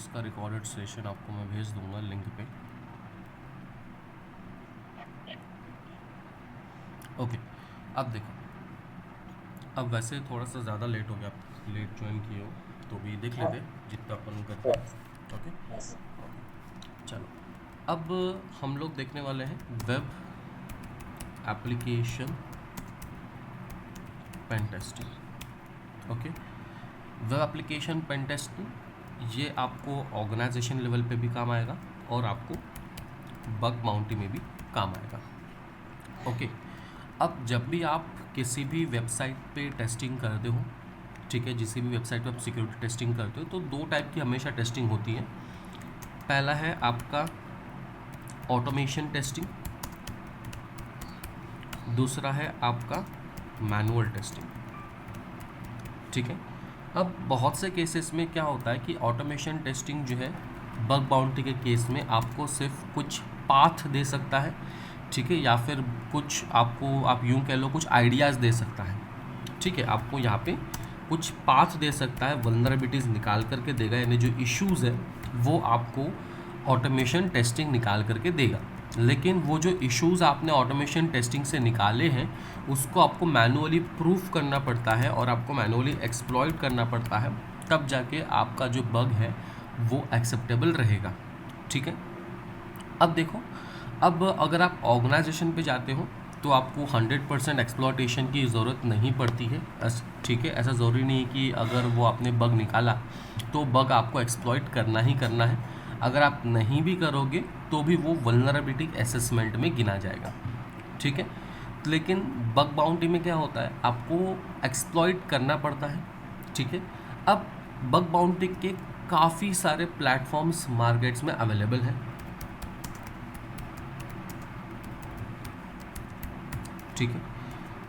इसका recorded session आपको मैं भेज दूंगा लिंक पे। ओके, अब देखो, अब वैसे थोड़ा सा ज़्यादा लेट हो गया, आप लेट ज्वाइन किए हो तो भी देख लेते जितना अपन करते हैं। ओके, चलो अब हम लोग देखने वाले हैं web application pen testing. Okay, web application pen testing ये आपको ऑर्गेनाइजेशन लेवल पे भी काम आएगा और आपको बग बाउंटी में भी काम आएगा। ओके, अब जब भी आप किसी भी वेबसाइट पे टेस्टिंग करते हो, ठीक है, जिस भी वेबसाइट पे आप सिक्योरिटी टेस्टिंग करते हो तो दो टाइप की हमेशा टेस्टिंग होती है। पहला है आपका ऑटोमेशन टेस्टिंग, दूसरा है आपका मैनुअल टेस्टिंग। ठीक है, अब बहुत से केसेस में क्या होता है कि ऑटोमेशन टेस्टिंग जो है बग बाउंटी के केस में आपको सिर्फ कुछ पाथ दे सकता है, ठीक है, या फिर कुछ आपको आप यूँ कह लो कुछ आइडियाज़ दे सकता है। ठीक है, आपको यहाँ पे कुछ पाथ दे सकता है, वल्नरेबिलिटीज़ निकाल करके देगा, यानी जो इश्यूज़ है वो आपको ऑटोमेशन टेस्टिंग निकाल करके देगा। लेकिन वो जो इश्यूज़ आपने ऑटोमेशन टेस्टिंग से निकाले हैं उसको आपको मैनुअली प्रूफ करना पड़ता है और आपको मैनुअली एक्सप्लॉइट करना पड़ता है, तब जाके आपका जो बग है वो एक्सेप्टेबल रहेगा। ठीक है, अब देखो, अब अगर आप ऑर्गेनाइजेशन पे जाते हो तो आपको 100% एक्सप्लॉयटेशन की ज़रूरत नहीं पड़ती है। ठीक है, ऐसा ज़रूरी नहीं कि अगर वो आपने बग निकाला तो बग आपको एक्सप्लॉइट करना ही करना है। अगर आप नहीं भी करोगे तो भी वो वल्नरेबिलिटी असेसमेंट में गिना जाएगा। ठीक है, लेकिन बग बाउंटी में क्या होता है, आपको एक्सप्लॉइट करना पड़ता है। ठीक है, अब बग बाउंटी के काफ़ी सारे प्लेटफॉर्म्स मार्केट्स में अवेलेबल हैं। ठीक है,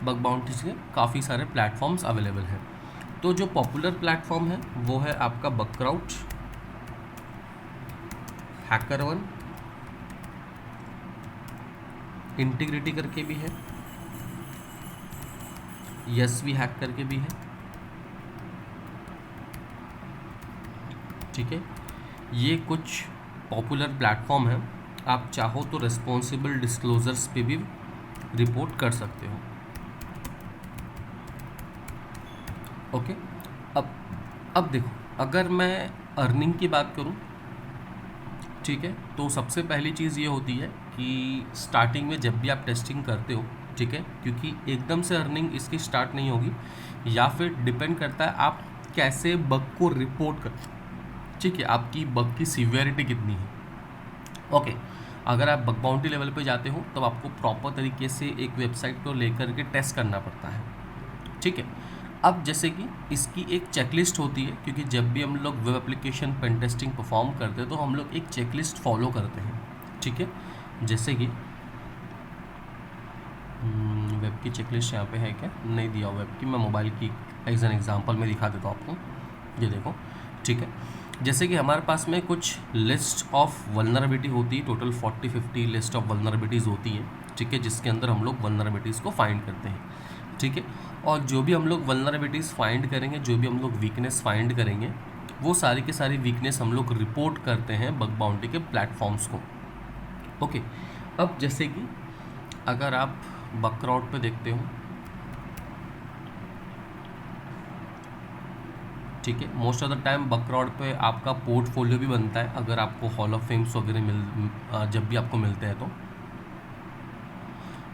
बग बाउंटी के काफ़ी सारे प्लेटफॉर्म्स अवेलेबल हैं। तो जो पॉपुलर प्लेटफॉर्म है वो है आपका बगक्राउच, हैकरवन, इंटीग्रिटी करके भी है, यसवी हैक करके भी है। ठीक है, ये कुछ पॉपुलर प्लेटफॉर्म हैं, आप चाहो तो रिस्पॉन्सिबल डिस्क्लोजर्स पे भी रिपोर्ट कर सकते हो। ओके, अब देखो, अगर मैं अर्निंग की बात करूं, ठीक है, तो सबसे पहली चीज़ ये होती है कि स्टार्टिंग में जब भी आप टेस्टिंग करते हो, ठीक है, क्योंकि एकदम से अर्निंग इसकी स्टार्ट नहीं होगी, या फिर डिपेंड करता है आप कैसे बग को रिपोर्ट करते हो। ठीक है, आपकी बग की सीवियरिटी कितनी है। ओके, अगर आप बग बाउंटी लेवल पे जाते हो तब आपको प्रॉपर तरीके से एक वेबसाइट को लेकर के टेस्ट करना पड़ता है। ठीक है, अब जैसे कि इसकी एक चेकलिस्ट होती है, क्योंकि जब भी हम लोग web application pen testing perform करते हैं तो हम लोग एक चेकलिस्ट फॉलो करते हैं। ठीक है, जैसे कि वेब की चेकलिस्ट यहाँ पे है क्या, नहीं दिया वेब की, मैं मोबाइल की एज एन एग्जांपल में दिखा देता हूँ आपको। ये देखो, ठीक है, जैसे कि हमारे पास में कुछ लिस्ट ऑफ वल्नरेबिलिटी होती है, टोटल 40-50 लिस्ट ऑफ वल्नरेबिलिटीज़ होती हैं। ठीक है, जिसके अंदर हम लोग वल्नरेबिलिटीज़ को फाइंड करते हैं। ठीक है, और जो भी हम लोग वल्नरेबिलिटीज़ फाइंड करेंगे, जो भी हम लोग वीकनेस फाइंड करेंगे, वो सारी की सारी वीकनेस हम लोग रिपोर्ट करते हैं बग बाउंटी के प्लेटफॉर्म्स को। ओके, अब जैसे कि अगर आप बगक्राउच पे देखते हो, ठीक है, मोस्ट ऑफ द टाइम बगक्राउच पे आपका पोर्टफोलियो भी बनता है अगर आपको हॉल ऑफ फेम्स वगैरह जब भी आपको मिलते हैं तो।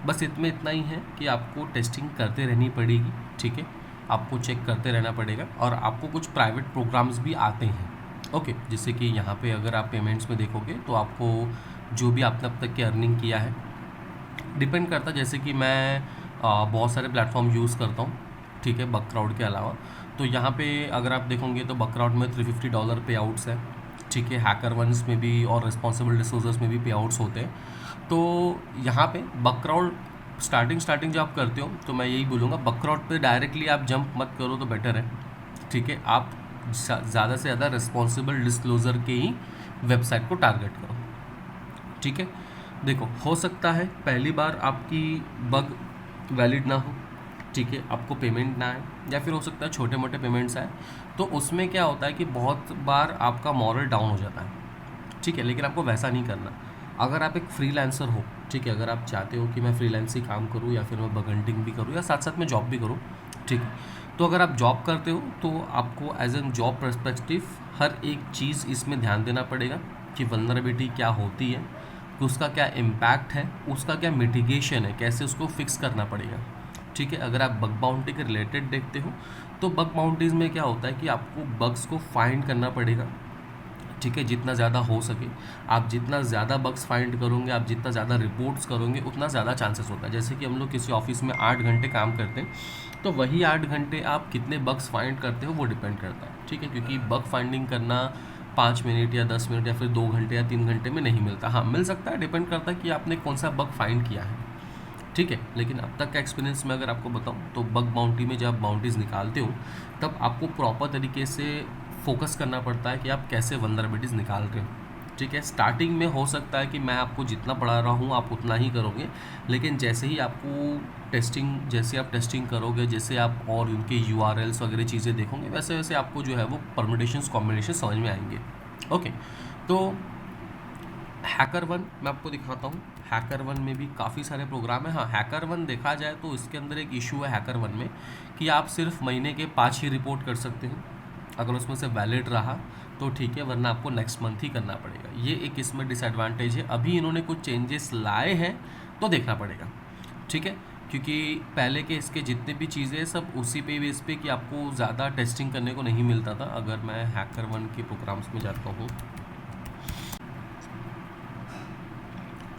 बस इतना ही है कि आपको टेस्टिंग करते रहनी पड़ेगी। ठीक है, आपको चेक करते रहना पड़ेगा और आपको कुछ प्राइवेट प्रोग्राम्स भी आते हैं। ओके, जैसे कि यहाँ पे अगर आप पेमेंट्स में देखोगे तो आपको जो भी आपने अब तक की अर्निंग किया है डिपेंड करता है। जैसे कि मैं बहुत सारे प्लेटफॉर्म यूज़ करता हूँ, ठीक है, बगक्राउच के अलावा, तो यहाँ पे अगर आप देखोगे तो बगक्राउच में $350 पे आउट्स है। ठीक है, हैकरवंस में भी और रिस्पॉन्सिबल डिस्क्लोजर्स में भी पे आउट्स होते हैं। तो यहाँ पे बगक्राउच स्टार्टिंग जब आप करते हो तो मैं यही बोलूँगा बगक्राउच पे डायरेक्टली आप जंप मत करो तो बेटर है। ठीक है, आप ज़्यादा से ज़्यादा रिस्पॉन्सिबल डिस्क्लोजर के ही वेबसाइट को टारगेट करो। ठीक है, देखो, हो सकता है पहली बार आपकी बग वैलिड ना हो, ठीक है, आपको पेमेंट ना आए, या फिर हो सकता है छोटे मोटे पेमेंट्स आए, तो उसमें क्या होता है कि बहुत बार आपका मॉरल डाउन हो जाता है, ठीक है। लेकिन आपको वैसा नहीं करना। अगर आप एक फ्रीलांसर हो, ठीक है, अगर आप चाहते हो कि मैं फ्रीलांस ही काम करूँ या फिर मैं बगंटिंग भी करूँ या साथ साथ में जॉब भी करूँ, ठीक है, तो अगर आप जॉब करते हो तो आपको एज एन जॉब पर्सपेक्टिव हर एक चीज़ इसमें ध्यान देना पड़ेगा कि वल्नरेबिलिटी क्या होती है, कि उसका क्या इम्पैक्ट है, उसका क्या मिटिगेशन है, कैसे उसको फिक्स करना पड़ेगा, ठीक है। अगर आप बग बाउंटी के रिलेटेड देखते हो तो बग बाउंटीज़ में क्या होता है कि आपको बग्स को फाइंड करना पड़ेगा, ठीक है, जितना ज़्यादा हो सके। आप जितना ज़्यादा बग्स फाइंड करोगे, आप जितना ज़्यादा रिपोर्ट्स करोगे, उतना ज़्यादा चांसेस होता है। जैसे कि हम लोग किसी ऑफिस में 8 घंटे काम करते हैं, तो वही 8 घंटे आप कितने बग्स फाइंड करते हो वो डिपेंड करता है, ठीक है, क्योंकि बग फाइंडिंग करना 5 मिनट या 10 मिनट या फिर 2 घंटे या 3 घंटे में नहीं मिलता। हाँ, मिल सकता है, डिपेंड करता है कि आपने कौन सा बग फाइंड किया है, ठीक है। लेकिन अब तक का एक्सपीरियंस में अगर आपको बताऊं तो बग बाउंटी में जब आप बाउंटीज़ निकालते हो तब आपको प्रॉपर तरीके से फोकस करना पड़ता है कि आप कैसे वल्नरेबिलिटीज़ निकाल रहे हो, ठीक है। स्टार्टिंग में हो सकता है कि मैं आपको जितना पढ़ा रहा हूँ आप उतना ही करोगे, लेकिन जैसे ही आपको जैसे आप टेस्टिंग करोगे, जैसे आप और उनके URLs वगैरह चीज़ें देखोगे, वैसे वैसे आपको जो है वो परम्यूटेशंस कॉम्बिनेशन समझ में आएंगे। ओके, तो HackerOne मैं आपको दिखाता हूँ। HackerOne में भी काफ़ी सारे प्रोग्राम हैं। हाँ, HackerOne देखा जाए तो इसके अंदर एक इशू है HackerOne में कि आप सिर्फ महीने के 5 ही रिपोर्ट कर सकते हो। अगर उसमें से वैलिड रहा तो ठीक है, वरना आपको नेक्स्ट मंथ ही करना पड़ेगा। ये एक इसमें डिसएडवांटेज है। अभी इन्होंने कुछ चेंजेस लाए हैं तो देखना पड़ेगा, ठीक है, क्योंकि पहले के इसके जितने भी चीज़ें सब उसी पे बेस पे कि आपको ज़्यादा टेस्टिंग करने को नहीं मिलता था। अगर मैं HackerOne के प्रोग्राम्स में जाता हूँ,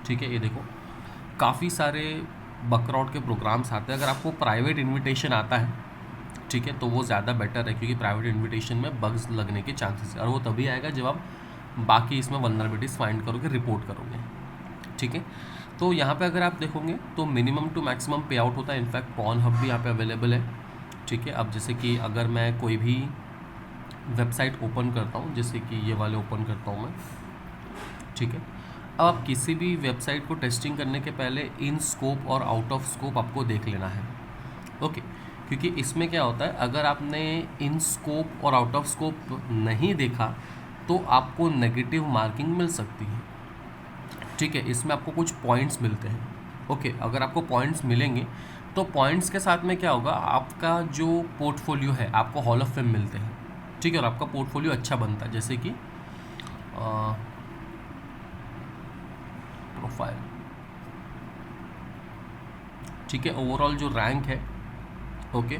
ठीक है, ये देखो काफ़ी सारे बकरॉट के प्रोग्राम्स आते हैं। अगर आपको प्राइवेट इनविटेशन आता है, ठीक है, तो वो ज़्यादा बेटर है, क्योंकि प्राइवेट इनविटेशन में बग्स लगने के चांसेस है, और वो तभी आएगा जब आप बाकी इसमें वल्नरेबिलिटीज़ फाइंड करोगे, रिपोर्ट करोगे, ठीक है। तो यहाँ पे अगर आप देखोगे तो मिनिमम टू मैक्सिमम पे आउट होता है। इनफैक्ट पॉर्नहब भी यहाँ पे अवेलेबल है, ठीक है। अब जैसे कि अगर मैं कोई भी वेबसाइट ओपन करता हूँ, जैसे कि ये वाले ओपन करता हूँ मैं, ठीक है। अब आप किसी भी वेबसाइट को टेस्टिंग करने के पहले इन स्कोप और आउट ऑफ स्कोप आपको देख लेना है, ओके, क्योंकि इसमें क्या होता है, अगर आपने इन स्कोप और आउट ऑफ स्कोप नहीं देखा तो आपको नेगेटिव मार्किंग मिल सकती है, ठीक है। इसमें आपको कुछ पॉइंट्स मिलते हैं, ओके। अगर आपको पॉइंट्स मिलेंगे तो पॉइंट्स के साथ में क्या होगा, आपका जो पोर्टफोलियो है आपको हॉल ऑफ फेम मिलते हैं, ठीक है, और आपका पोर्टफोलियो अच्छा बनता है। जैसे कि प्रोफाइल, ठीक है, ओवरऑल जो रैंक है, ओके,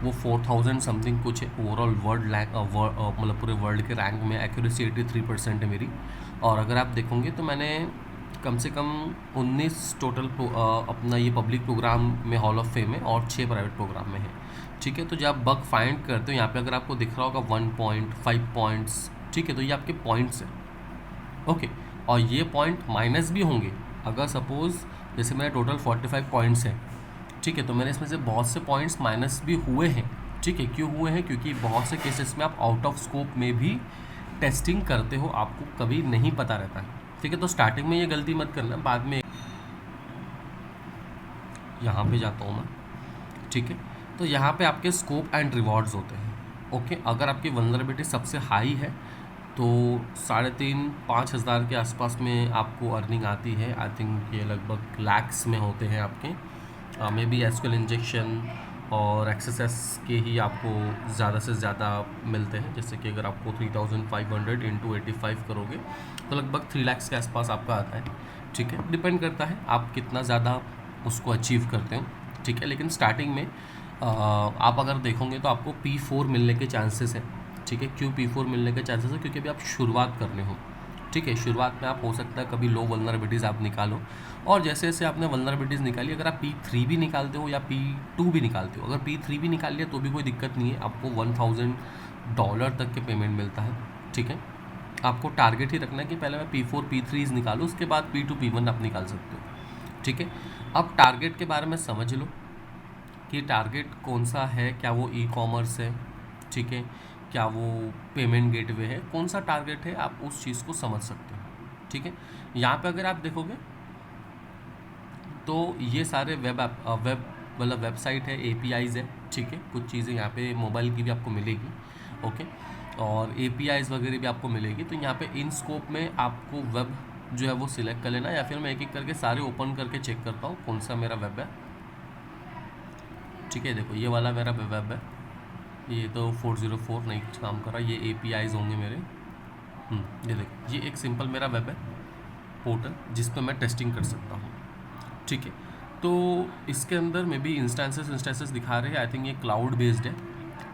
वो 4000 समथिंग कुछ है ओवरऑल वर्ल्ड रैंक, मतलब पूरे वर्ल्ड के रैंक में। एक्यूरेसी 83% है मेरी। और अगर आप देखोगे तो मैंने कम से कम 19 टोटल अपना ये पब्लिक प्रोग्राम में हॉल ऑफ फेम है और 6 प्राइवेट प्रोग्राम में है, ठीक है। तो जब आप बग फाइंड करते हो यहाँ पे अगर आपको दिख रहा होगा 1 पॉइंट 5 पॉइंट्स, ठीक है, तो ये आपके पॉइंट्स हैं, ओके। और ये पॉइंट माइनस भी होंगे। अगर सपोज़ जैसे मेरे टोटल 45 पॉइंट्स हैं, ठीक है, तो मैंने इसमें से बहुत से पॉइंट्स माइनस भी हुए हैं, ठीक है। क्यों हुए हैं? क्योंकि बहुत से केसेस में आप आउट ऑफ स्कोप में भी टेस्टिंग करते हो, आपको कभी नहीं पता रहता है, ठीक है। तो स्टार्टिंग में ये गलती मत करना, बाद में। यहाँ पे जाता हूँ मैं, ठीक है। तो यहाँ पे आपके स्कोप एंड रिवॉर्ड्स होते हैं, ओके। अगर आपकी वल्नरेबिलिटी सबसे हाई है तो 3,500-5 हज़ार के आसपास में आपको अर्निंग आती है। आई थिंक ये लगभग लैक्स में होते हैं आपके। मे बी एसक्यूएल इंजेक्शन और एक्सेस के ही आपको ज़्यादा से ज़्यादा मिलते हैं। जैसे कि अगर आपको 3,500 इंटू 85 करोगे तो लगभग 3 लाख के आसपास आपका आता है, ठीक है। डिपेंड करता है आप कितना ज़्यादा उसको अचीव करते हो, ठीक है। लेकिन स्टार्टिंग में आप अगर देखोगे तो आपको P4 मिलने के चांसेस हैं, ठीक है। क्यों P4 मिलने के चांसेस है? क्योंकि अभी आप शुरुआत कर रहे हो, ठीक है। शुरुआत में आप हो सकता है कभी लो वल्नरेबिलिटीज़ आप निकालो, और जैसे जैसे आपने वल्नरेबिलिटीज़ निकाली, अगर आप P3 भी निकालते हो या P2 भी निकालते हो, अगर P3 भी निकाल लिया तो भी कोई दिक्कत नहीं है, आपको $1,000 तक के पेमेंट मिलता है, ठीक है। आपको टारगेट ही रखना है कि पहले मैं P4 P3 निकालूँ, उसके बाद P2 P1 आप निकाल सकते हो, ठीक है। अब टारगेट के बारे में समझ लो कि टारगेट कौन सा है, क्या वो ई-कॉमर्स है, ठीक है, क्या वो पेमेंट गेटवे है, कौन सा टारगेट है, आप उस चीज़ को समझ सकते हो, ठीक है। यहाँ पे अगर आप देखोगे तो ये सारे वेब मतलब वेबसाइट है, APIs है, ठीक है, कुछ चीज़ें यहाँ पे मोबाइल की भी आपको मिलेगी, ओके, और APIs वगैरह भी आपको मिलेगी। तो यहाँ पे इन स्कोप में आपको वेब जो है वो सिलेक्ट कर लेना, या फिर मैं एक एक करके सारे ओपन करके चेक करता हूँ कौन सा मेरा वेब है। ठीक है, देखो ये वाला मेरा वेब है, ये तो 404 नहीं काम कर रहा, ये APIs होंगे मेरे। ये देखो, ये एक सिंपल मेरा वेब है पोर्टल जिस पर मैं टेस्टिंग कर सकता हूँ। ठीक है, तो इसके अंदर में भी इंस्टेंसेस दिखा रहे हैं। आई थिंक ये क्लाउड बेस्ड है।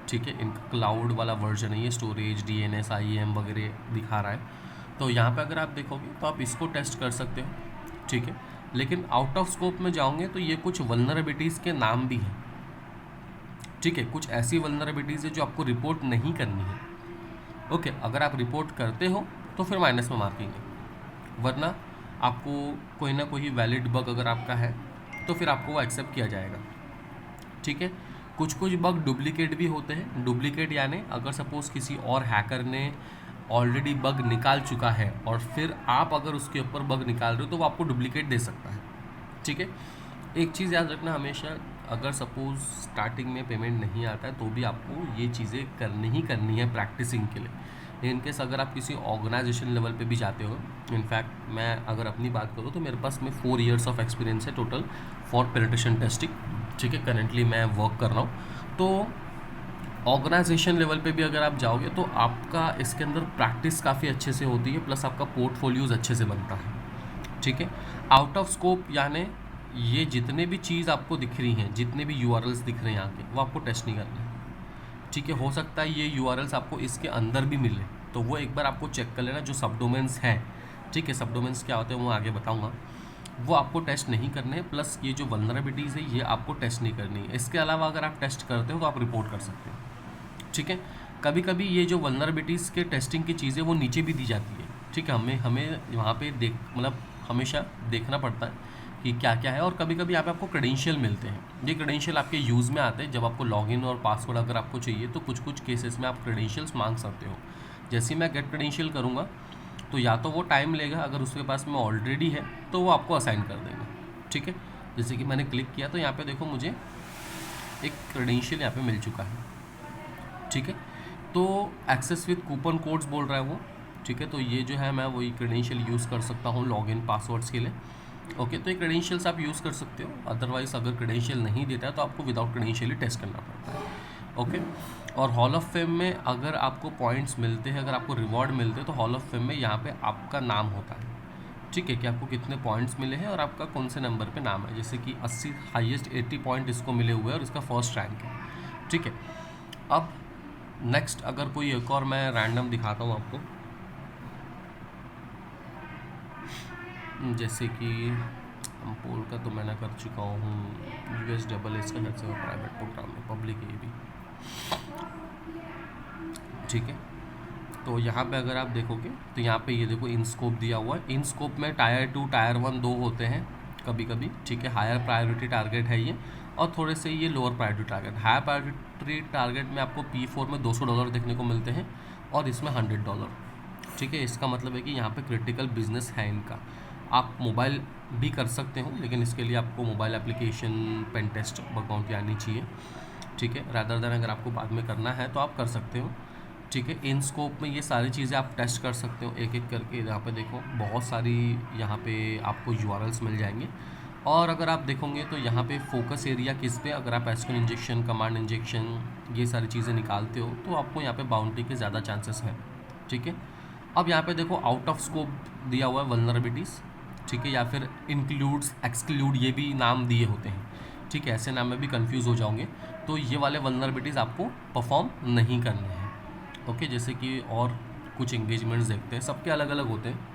ठीक है, इनका क्लाउड वाला वर्जन है, ये स्टोरेज DNS IAM वगैरह दिखा रहा है। तो यहाँ पे अगर आप देखोगे तो आप इसको टेस्ट कर सकते हो। ठीक है, लेकिन आउट ऑफ स्कोप में जाओगे तो ये कुछ वल्नरेबिलिटीज़ के नाम भी हैं। ठीक है, कुछ ऐसी वल्नरेबिलिटीज़ है जो आपको रिपोर्ट नहीं करनी है। ओके, अगर आप रिपोर्ट करते हो तो फिर माइनस में मार्किंग है, वरना आपको कोई ना कोई वैलिड बग अगर आपका है तो फिर आपको वो एक्सेप्ट किया जाएगा। ठीक है, कुछ कुछ बग डुप्लीकेट भी होते हैं। डुप्लीकेट यानी अगर सपोज़ किसी और हैकर ने ऑलरेडी बग निकाल चुका है और फिर आप अगर उसके ऊपर बग निकाल रहे हो तो वो आपको डुप्लीकेट दे सकता है। ठीक है, एक चीज़ याद रखना हमेशा, अगर सपोज़ स्टार्टिंग में पेमेंट नहीं आता है तो भी आपको ये चीज़ें करनी है प्रैक्टिसिंग के लिए। इन केस अगर आप किसी ऑर्गेनाइजेशन लेवल पे भी जाते हो, इनफैक्ट मैं अगर अपनी बात करूँ तो मेरे पास में 4 years ऑफ एक्सपीरियंस है टोटल फॉर पेनिट्रेशन टेस्टिंग। ठीक है, करेंटली मैं वर्क कर रहा हूँ। तो ऑर्गेनाइजेशन लेवल पे भी अगर आप जाओगे तो आपका इसके अंदर प्रैक्टिस काफ़ी अच्छे से होती है, प्लस आपका पोर्टफोलियोज़ अच्छे से बनता है। ठीक है, आउट ऑफ स्कोप यानी ये जितने भी चीज़ आपको दिख रही हैं, जितने भी URLs दिख रहे हैं यहाँ के, वो आपको टेस्ट नहीं करना है। ठीक है, हो सकता है ये URLs आपको इसके अंदर भी मिले, तो वो एक बार आपको चेक कर लेना जो सब डोमेन्स हैं। ठीक है, सब डोमेन्स क्या होते हैं वो आगे बताऊँगा, वो आपको टेस्ट नहीं करने हैं। प्लस ये जो वल्नरेबिलिटीज़ है ये आपको टेस्ट नहीं करनी है। इसके अलावा अगर आप टेस्ट करते हो तो आप रिपोर्ट कर सकते हो। ठीक है, कभी कभी ये जो वल्नरेबिलिटीज़ के टेस्टिंग की चीज़ें वो नीचे भी दी जाती है। ठीक है, हमें वहाँ पे हमेशा देखना पड़ता है कि क्या क्या है, और कभी कभी यहाँ पे आपको क्रेडेंशियल मिलते हैं। ये क्रेडेंशियल आपके यूज़ में आते हैं जब आपको लॉगिन और पासवर्ड अगर आपको चाहिए तो कुछ कुछ केसेस में आप क्रेडेंशियल्स मांग सकते हो। जैसे मैं गेट क्रेडेंशियल करूँगा तो या तो वो टाइम लेगा, अगर उसके पास में ऑलरेडी है तो वो आपको असाइन कर देंगे। ठीक है, जैसे कि मैंने क्लिक किया तो यहाँ पे देखो मुझे एक क्रेडेंशियल यहाँ पे मिल चुका है। ठीक है, तो एक्सेस विद कूपन कोड्स बोल रहा है वो। ठीक है, तो ये जो है मैं वही क्रेडेंशियल यूज़ कर सकता हूँ लॉगिन पासवर्ड्स के लिए। ओके, तो ये क्रेडेंशियल्स आप यूज़ कर सकते हो। अदरवाइज़ अगर क्रेडेंशियल नहीं देता है तो आपको विदाउट क्रेडेंशियल ही टेस्ट करना पड़ता है। ओके, और हॉल ऑफ फेम में अगर आपको पॉइंट्स मिलते हैं, अगर आपको रिवॉर्ड मिलते हैं तो हॉल ऑफ फेम में यहाँ पे आपका नाम होता है। ठीक है, कि आपको कितने पॉइंट्स मिले हैं और आपका कौन से नंबर पे नाम है। जैसे कि 80 हाईएस्ट 80 पॉइंट इसको मिले हुए हैं और इसका फर्स्ट रैंक है। ठीक है, अब नेक्स्ट अगर कोई एक और मैं रैंडम दिखाता हूँ आपको, जैसे कि पोल का तो मैंने कर चुका हूँ, US AA का है प्राइवेट प्रोग्राम में, पब्लिक ये भी। ठीक है, तो यहाँ पे अगर आप देखोगे तो यहाँ पे ये देखो इन स्कोप दिया हुआ है। इन स्कोप में टायर 2 टायर 1 दो होते हैं कभी कभी। ठीक है, हायर प्रायोरिटी टारगेट है ये, और थोड़े से ये lower priority target. Higher priority target में आपको P4 में $200 देखने को मिलते हैं और इसमें $100। ठीक है, इसका मतलब है कि यहाँ पे क्रिटिकल बिजनेस है इनका। आप मोबाइल भी कर सकते हो, लेकिन इसके लिए आपको mobile application pen test bug bounty आनी चाहिए। ठीक है, रादर देन अगर आपको बाद में करना है तो आप कर सकते हो। ठीक है, इन स्कोप में ये सारी चीज़ें आप टेस्ट कर सकते हो एक एक करके। यहाँ पे देखो बहुत सारी यहाँ पे आपको URLs मिल जाएंगे, और अगर आप देखोगे तो यहाँ पे फोकस एरिया किस पे, अगर आप SQL इंजेक्शन, कमांड इंजेक्शन, ये सारी चीज़ें निकालते हो तो आपको यहाँ पे बाउंटी के ज़्यादा चांसेस हैं। ठीक है, अब यहाँ पे देखो आउट ऑफ स्कोप दिया हुआ है वल्नरेबिलिटीज़। ठीक है, या फिर इंक्लूड्स, एक्सक्लूड, ये भी नाम दिए होते हैं। ठीक है, ऐसे नाम में भी कंफ्यूज हो जाओगे। तो ये वाले वल्नरेबिलिटीज़ आपको परफॉर्म नहीं करने हैं। ओके, जैसे कि और कुछ एंगेजमेंट्स देखते हैं, सबके अलग अलग होते हैं।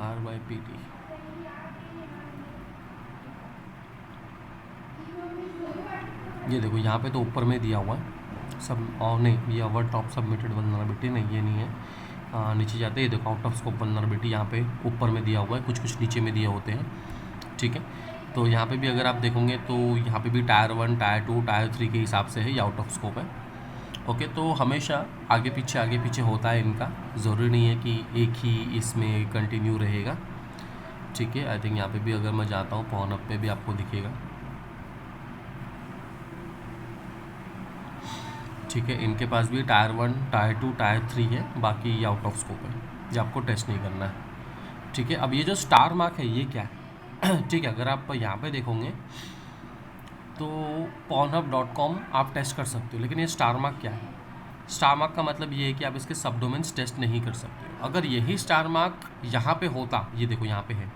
RYPD, ये देखो यहाँ पे तो ऊपर में दिया हुआ है सब, और नहीं, ये अवर टॉप सबमिटेड वल्नरेबिलिटी नहीं, ये नहीं है। नीचे जाते हैं, ये देखो आउट ऑफ स्कोप वल्नरेबिलिटी यहाँ पे ऊपर में दिया हुआ है, कुछ कुछ नीचे में दिए होते हैं। ठीक है, तो यहाँ पे भी अगर आप देखोगे तो यहाँ पे भी टायर 1, टायर 2, टायर 3 के हिसाब से है, ये आउट ऑफ स्कोप है। ओके, तो हमेशा आगे पीछे होता है इनका, ज़रूरी नहीं है कि एक ही इसमें कंटिन्यू रहेगा। ठीक है, आई थिंक यहाँ पे भी अगर मैं जाता हूँ पॉनअप पे भी आपको दिखेगा। ठीक है, इनके पास भी टायर 1, टायर 2, टायर 3 है, बाकी ये आउट ऑफ स्कोप है, ये आपको टेस्ट नहीं करना है। ठीक है, अब ये जो स्टार मार्क है ये क्या है? ठीक है, अगर आप यहाँ पे देखोगे तो pornhub.com आप टेस्ट कर सकते हो, लेकिन ये स्टार मार्क क्या है? स्टार मार्क का मतलब ये है कि आप इसके सब डोमेन्स टेस्ट नहीं कर सकते हो। अगर यही स्टार मार्क यहाँ पे होता, ये देखो यहाँ पे है,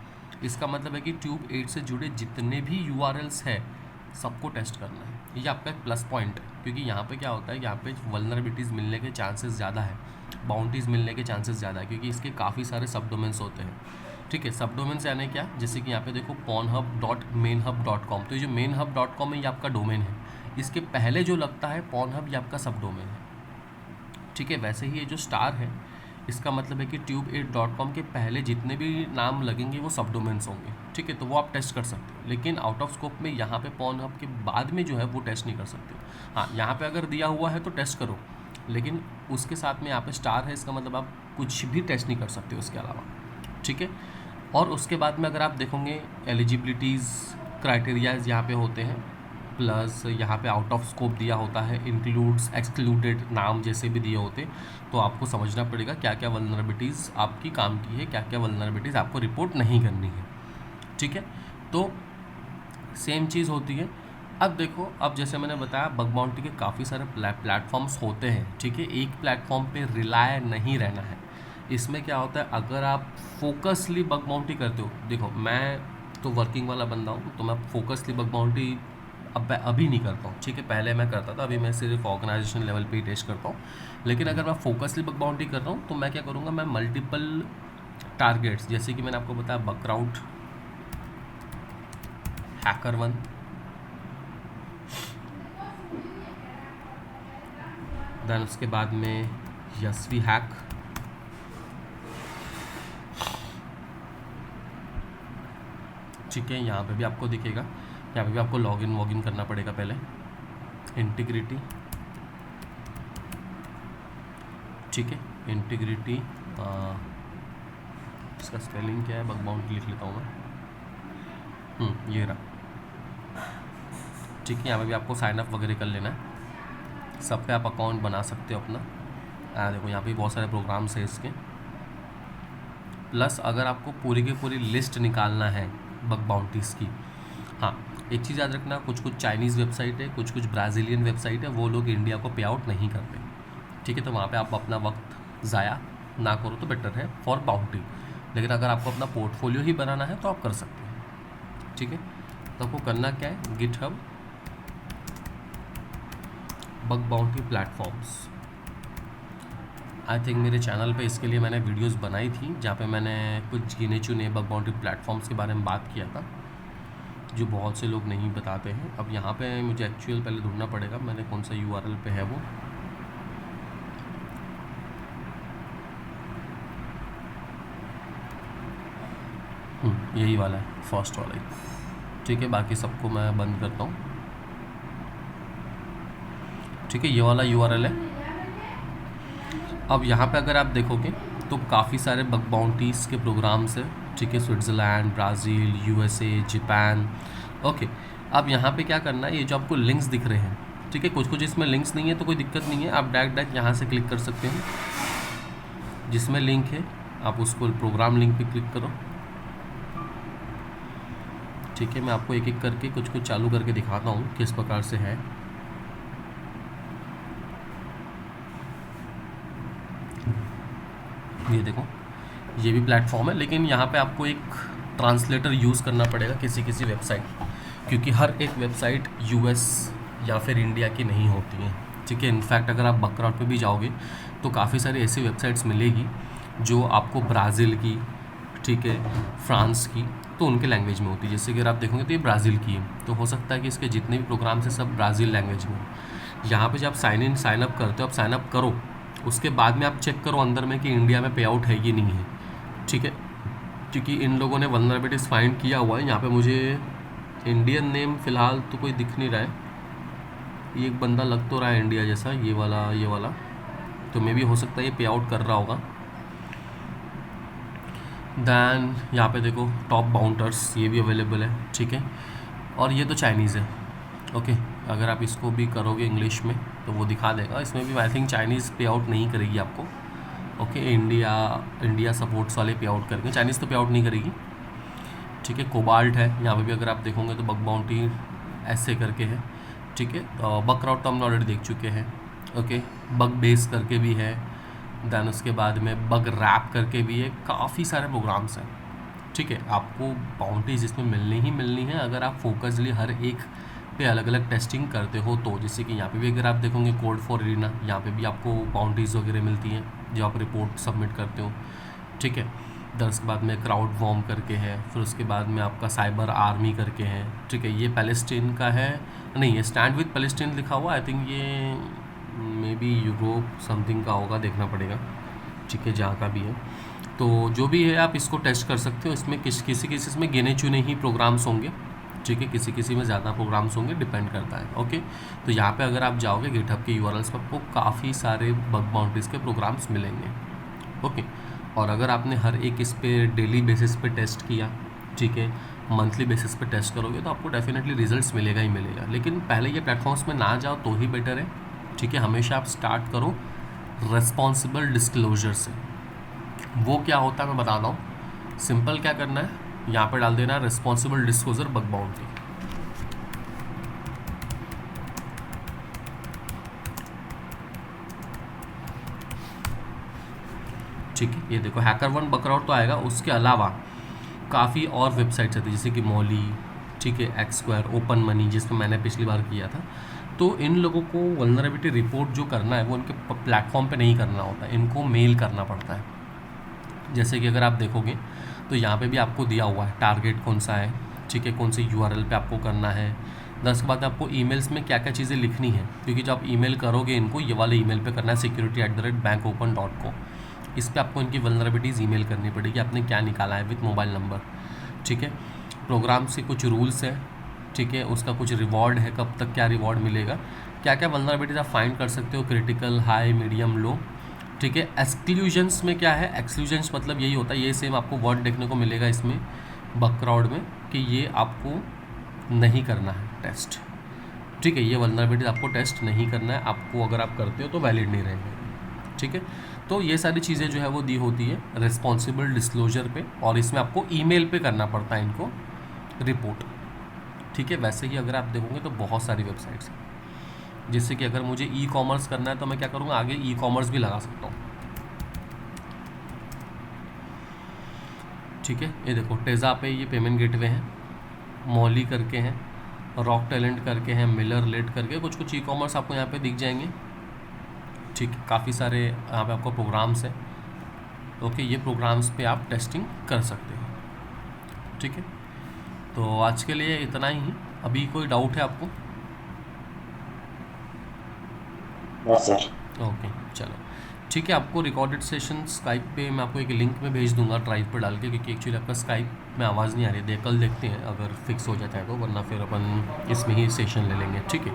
इसका मतलब है कि ट्यूब 8 से जुड़े जितने भी URLs है सबको टेस्ट करना है। ये आपका एक प्लस पॉइंट है, क्योंकि यहाँ पे क्या होता है, यहाँ पे वल्नरेबिलिटीज़ मिलने के चांसेस ज़्यादा है, बाउंड्रीज मिलने के चांसेस ज़्यादा है, क्योंकि इसके काफ़ी सारे सब डोमेन्स होते हैं। ठीक है, सब डोमेन्स यानी क्या, जैसे कि यहाँ पे देखो pornhub.mainhub.com, तो ये जो mainhub.com है ये आपका डोमेन है, इसके पहले जो लगता है pornhub ये आपका सब डोमेन है। ठीक है, वैसे ही ये जो स्टार है इसका मतलब है कि tube8.com के पहले जितने भी नाम लगेंगे वो सब डोमेन्स होंगे। ठीक है, तो वो आप टेस्ट कर सकते हो, लेकिन आउट ऑफ स्कोप में यहाँ पे pornhub के बाद में जो है वो टेस्ट नहीं कर सकते हो। हाँ, यहाँ पे अगर दिया हुआ है तो टेस्ट करो, लेकिन उसके साथ में यहाँ पे स्टार है, इसका मतलब आप कुछ भी टेस्ट नहीं कर सकते उसके अलावा। ठीक है, और उसके बाद में अगर आप देखोगे एलिजिबिलिटीज़ क्राइटेरियाज यहाँ पे होते हैं, प्लस यहाँ पे आउट ऑफ स्कोप दिया होता है, इंक्लूड्स, एक्सक्लूडेड नाम जैसे भी दिए होते, तो आपको समझना पड़ेगा क्या क्या वल्नरेबिलिटीज़ आपकी काम की है, क्या क्या वल्नरेबिलिटीज़ आपको रिपोर्ट नहीं करनी है। ठीक है, तो सेम चीज़ होती है। अब देखो, अब जैसे मैंने बताया बग बाउंटी के काफ़ी सारे प्लेटफॉर्म्स होते हैं। ठीक है, एक प्लेटफॉर्म पे रिलाय नहीं रहना है। इसमें क्या होता है, अगर आप फोकसली बग बाउंटी करते हो, देखो मैं तो वर्किंग वाला बंदा हूँ, तो मैं फोकसली बग बाउंटी अभी नहीं करता हूँ। ठीक है, पहले मैं करता था, अभी मैं सिर्फ ऑर्गेनाइजेशन लेवल पे ही टेस्ट करता हूँ। लेकिन अगर मैं फोकसली बग बाउंटी कर रहा हूँ तो मैं क्या करूँगा, मैं मल्टीपल टारगेट्स, जैसे कि मैंने आपको बताया बगक्राउड, HackerOne, देन उसके बाद में यशवी हैक, ठीक है, यहाँ पे भी आपको दिखेगा, यहाँ पे भी आपको लॉगिन करना पड़ेगा पहले। इंटीग्रिटी, ठीक है, इंटीग्रिटी, इसका स्पेलिंग क्या है, बग बाउंटी लिख लेता हूँ मैं, ये रहा। ठीक है, यहाँ पे भी आपको साइन अप वगैरह कर लेना है, सब पे आप अकाउंट बना सकते हो अपना। देखो यहाँ पे बहुत सारे प्रोग्राम्स हैं इसके, प्लस अगर आपको पूरी की पूरी लिस्ट निकालना है बग बाउंटीज़ की, हाँ एक चीज़ याद रखना, कुछ कुछ चाइनीज़ वेबसाइट है, कुछ कुछ ब्राज़ीलियन वेबसाइट है, वो लोग इंडिया को पे आउट नहीं करते। ठीक है, तो वहाँ पे आप अपना वक्त ज़ाया ना करो तो बेटर है फॉर बाउंटी। लेकिन अगर आपको अपना पोर्टफोलियो ही बनाना है तो आप कर सकते हैं। ठीक है, तो आपको करना क्या है, GitHub bug bounty platforms, I think मेरे चैनल पे इसके लिए मैंने वीडियोस बनाई थी, जहाँ पे मैंने कुछ गिने चुने बग बाउंटी प्लेटफॉर्म्स के बारे में बात किया था, जो बहुत से लोग नहीं बताते हैं। अब यहाँ पे मुझे एक्चुअल पहले ढूंढना पड़ेगा, मैंने कौन सा URL पे है वो, यही वाला है, फर्स्ट वाला ही। ठीक है, बाकी सबको मैं बंद करता हूँ। ठीक है, ये वाला URL है। अब यहाँ पे अगर आप देखोगे तो काफ़ी सारे बग बाउंटीज़ के प्रोग्राम्स हैं। ठीक है, Switzerland, Brazil, USA, Japan. Okay, अब यहाँ पे क्या करना है, ये जो आपको लिंक्स दिख रहे हैं, ठीक है, कुछ कुछ इसमें लिंक्स नहीं है तो कोई दिक्कत नहीं है, आप डायरेक्ट यहाँ से क्लिक कर सकते हैं, जिसमें लिंक है आप उसको प्रोग्राम लिंक पे क्लिक करो। ठीक है, मैं आपको एक एक करके कुछ कुछ चालू करके दिखाता हूँ किस प्रकार से है। ये देखो, ये भी प्लेटफॉर्म है, लेकिन यहाँ पे आपको एक ट्रांसलेटर यूज़ करना पड़ेगा किसी किसी वेबसाइट, क्योंकि हर एक वेबसाइट US या फिर इंडिया की नहीं होती है। ठीक है, इनफैक्ट अगर आप बगक्राउड पे भी जाओगे तो काफ़ी सारी ऐसी वेबसाइट्स मिलेगी जो आपको ब्राज़ील की, ठीक है, फ्रांस की, तो उनके लैंग्वेज में होती है। जैसे कि अगर आप देखोगे तो ये ब्राज़ील की है, तो हो सकता है कि इसके जितने भी प्रोग्राम्स हैं सब ब्राज़ील लैंग्वेज में। यहाँ पे जब आप साइन अप करते हो, आप साइन अप करो, उसके बाद में आप चेक करो अंदर में कि इंडिया में पे आउट है कि नहीं है। ठीक है, क्योंकि इन लोगों ने वल्नरेबिलिटीज़ फाइंड किया हुआ है। यहाँ पे मुझे इंडियन नेम फ़िलहाल तो कोई दिख नहीं रहा है, ये एक बंदा लग तो रहा है इंडिया जैसा, ये वाला, तो मे भी हो सकता है ये पे आउट कर रहा होगा। दैन यहाँ पे देखो टॉप बाउंटर्स, ये भी अवेलेबल है। ठीक है, और ये तो चाइनीज़ है। ओके, अगर आप इसको भी करोगे इंग्लिश में तो वो दिखा देगा। इसमें भी आई थिंक चाइनीज़ पे आउट नहीं करेगी आपको। ओके, इंडिया सपोर्ट्स वाले पे आउट करेंगे, चाइनीज़ तो पे आउट नहीं करेगी। ठीक है, कोबाल्ट है, यहाँ पे भी अगर आप देखोगे तो बग बाउंटी ऐसे करके है। ठीक है, बग क्राउड तो हमने ऑलरेडी देख चुके हैं। ओके, बग बेस करके भी है, दैन उसके बाद में बग रैप करके भी है, काफ़ी सारे प्रोग्राम्स हैं। ठीक है, आपको बाउंड्रीज इसमें मिलनी है अगर आप फोकसली हर एक पे अलग अलग टेस्टिंग करते हो तो। जैसे कि यहाँ पे भी अगर आप देखोगे कोड फॉर एरिना, यहाँ पे भी आपको बाउंड्रीज वगैरह मिलती हैं जो आप रिपोर्ट सबमिट करते हो। ठीक है, फिर उसके बाद में क्राउड वॉर्म करके है, फिर उसके बाद में आपका साइबर आर्मी करके है। ठीक है, ये पैलेस्टीन का है, नहीं ये स्टैंड विद पैलेस्टीन लिखा हुआ, आई थिंक ये मे बी यूरोप समथिंग का होगा, देखना पड़ेगा। ठीक है, जहाँ का भी है तो जो भी है आप इसको टेस्ट कर सकते हो। इसमें किसी इसमें गिने चुने ही प्रोग्राम्स होंगे। ठीक है, किसी में ज़्यादा प्रोग्राम्स होंगे, डिपेंड करता है। ओके, तो यहाँ पे अगर आप जाओगे गिटहब के यूआरएल्स पर आपको काफ़ी सारे बग बाउंड्रीज़ के प्रोग्राम्स मिलेंगे। ओके, और अगर आपने हर एक इस पे डेली बेसिस पे टेस्ट किया, ठीक है, मंथली बेसिस पे टेस्ट करोगे तो आपको डेफिनेटली रिजल्ट्स मिलेगा ही मिलेगा। लेकिन पहले ये प्लेटफॉर्म्स में ना जाओ तो ही बेटर है। ठीक है, हमेशा आप स्टार्ट करो रिस्पॉन्सिबल डिस्क्लोजर से। वो क्या होता है मैं बताता हूँ। सिंपल क्या करना है, यहाँ पे डाल देना रिस्पॉन्सिबल डिस्क्लोजर बग बाउंड्री। ठीक है, ये देखो HackerOne बग क्राउड तो आएगा, उसके अलावा काफ़ी और वेबसाइट्स आती है जैसे कि मॉली, ठीक है, एक्सक्वायर, ओपन मनी जिसमें मैंने पिछली बार किया था। तो इन लोगों को वल्नरेबिलिटी रिपोर्ट जो करना है वो उनके प्लेटफॉर्म पे नहीं करना होता, इनको मेल करना पड़ता है। जैसे कि अगर आप देखोगे तो यहाँ पे भी आपको दिया हुआ है टारगेट कौन सा है। ठीक है, कौन से यूआरएल पे आपको करना है। उसके बाद आपको ईमेल्स में क्या क्या चीज़ें लिखनी है, क्योंकि जब आप ईमेल करोगे इनको ये वाले ईमेल पे करना है security@bankopen.co। इस पर आपको इनकी वल्नरेबिलिटीज़ ईमेल करनी पड़ेगी, आपने क्या निकाला है विथ मोबाइल नंबर। ठीक है, प्रोग्राम से कुछ रूल्स है। ठीक है, उसका कुछ रिवॉर्ड है, कब तक क्या रिवॉर्ड मिलेगा, क्या क्या वल्नरेबिलिटीज़ आप फाइंड कर सकते हो, क्रिटिकल, हाई, मीडियम, लो। ठीक है, एक्सक्लूजन्स में क्या है, एक्सक्लूजन्स मतलब यही होता है, ये सेम आपको वर्ड देखने को मिलेगा इसमें बग क्राउड में कि ये आपको नहीं करना है टेस्ट। ठीक है, ये वल्नरेबिलिटीज़ आपको टेस्ट नहीं करना है, आपको अगर आप करते हो तो वैलिड नहीं रहेंगे। ठीक है, तो ये सारी चीज़ें जो है वो दी होती है रिस्पॉन्सिबल डिस्क्लोजर पे, और इसमें आपको ईमेल पे करना पड़ता है इनको रिपोर्ट। ठीक है, वैसे ही अगर आप देखोगे तो बहुत सारी वेबसाइट्स हैं, जैसे कि अगर मुझे ई कॉमर्स करना है तो मैं क्या करूँगा, आगे ई कॉमर्स भी लगा सकता हूँ। ठीक है, ये देखो टेज़ा पे ये पेमेंट गेटवे हैं, मॉली करके हैं, रॉक टैलेंट करके हैं, मिलर लेट करके कुछ ई कॉमर्स आपको यहाँ पे दिख जाएंगे। ठीक है, काफ़ी सारे यहाँ पे आपको प्रोग्राम्स हैं। ओके, ये प्रोग्राम्स पे आप टेस्टिंग कर सकते हैं। ठीक है, तो आज के लिए इतना ही। अभी कोई डाउट है आपको? सर ओके, चलो ठीक है। आपको रिकॉर्डेड सेशन स्काइप पे मैं आपको एक लिंक में भेज दूंगा ड्राइव पर डाल के, क्योंकि एक्चुअली आपका स्काइप में आवाज़ नहीं आ रही है। कल देखते हैं अगर फिक्स हो जाता है तो, वरना फिर अपन इसमें ही सेशन ले लेंगे। ठीक है।